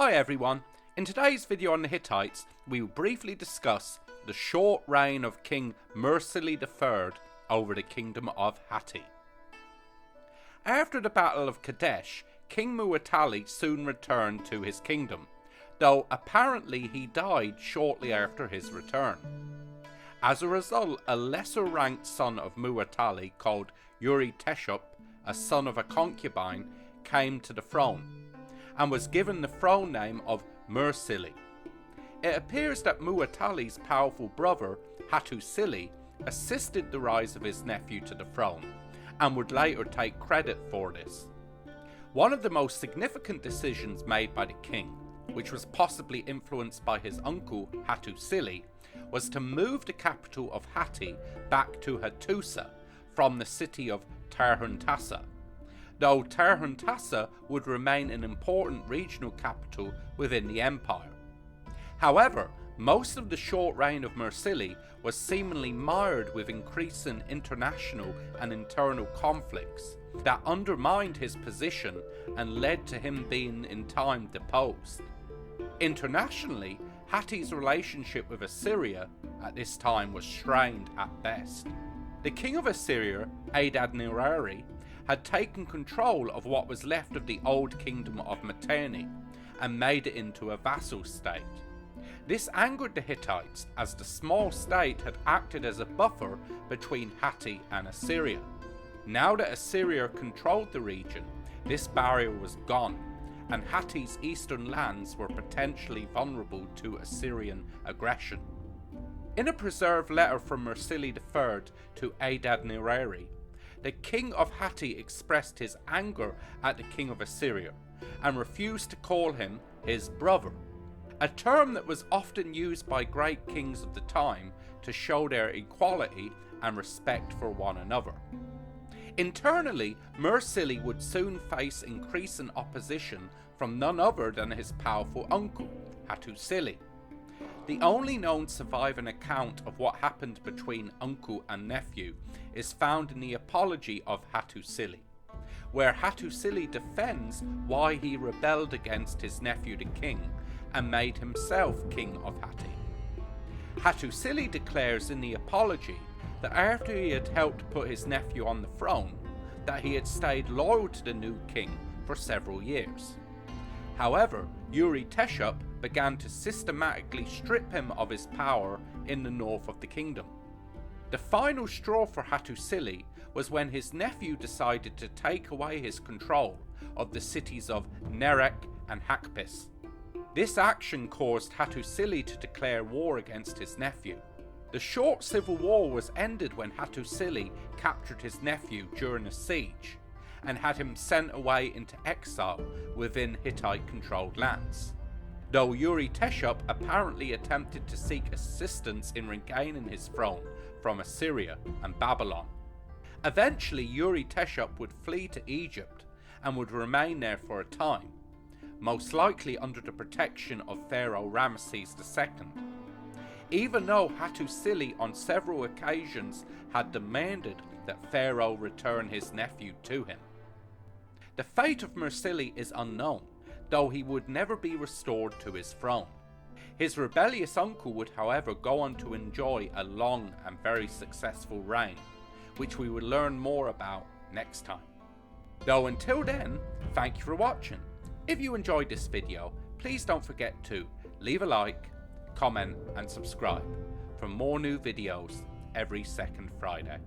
Hi everyone, in today's video on the Hittites, we will briefly discuss the short reign of King Mursili III over the kingdom of Hatti. After the Battle of Kadesh, King Mu'tali soon returned to his kingdom, though apparently he died shortly after his return. As a result, a lesser ranked son of Mu'tali called Urhi-Teshub, a son of a concubine, came to the throne, and was given the throne name of Mursili. It appears that Mu'tali's powerful brother, Hattusili, assisted the rise of his nephew to the throne, and would later take credit for this. One of the most significant decisions made by the king, which was possibly influenced by his uncle Hattusili, was to move the capital of Hatti back to Hattusa from the city of Tarhuntassa, though Tarhuntassa would remain an important regional capital within the empire. However, most of the short reign of Mursili was seemingly mired with increasing international and internal conflicts that undermined his position and led to him being in time deposed. Internationally, Hatti's relationship with Assyria at this time was strained at best. The king of Assyria, Adad-nirari, had taken control of what was left of the old kingdom of Mitanni and made it into a vassal state. This angered the Hittites, as the small state had acted as a buffer between Hatti and Assyria. Now that Assyria controlled the region, this barrier was gone, and Hatti's eastern lands were potentially vulnerable to Assyrian aggression. In a preserved letter from Mursili III to Adad-nirari, the king of Hatti expressed his anger at the king of Assyria and refused to call him his brother, a term that was often used by great kings of the time to show their equality and respect for one another. Internally, Mursili would soon face increasing opposition from none other than his powerful uncle, Hattusili. The only known surviving account of what happened between uncle and nephew is found in the Apology of Hattusili, where Hattusili defends why he rebelled against his nephew the king and made himself king of Hatti. Hattusili declares in the Apology that after he had helped put his nephew on the throne, that he had stayed loyal to the new king for several years. However, Urhi-Teshub began to systematically strip him of his power in the north of the kingdom. The final straw for Hattusili was when his nephew decided to take away his control of the cities of Nerek and Hakpis. This action caused Hattusili to declare war against his nephew. The short civil war was ended when Hattusili captured his nephew during a siege and had him sent away into exile within Hittite-controlled lands, though Urhi-Teshub apparently attempted to seek assistance in regaining his throne from Assyria and Babylon. Eventually, Urhi-Teshub would flee to Egypt and would remain there for a time, most likely under the protection of Pharaoh Ramesses II, even though Hattusili on several occasions had demanded that Pharaoh return his nephew to him. The fate of Mursili is unknown, though he would never be restored to his throne. His rebellious uncle would however go on to enjoy a long and very successful reign, which we will learn more about next time. Though until then, thank you for watching. If you enjoyed this video, please don't forget to leave a like, comment and subscribe for more new videos every second Friday.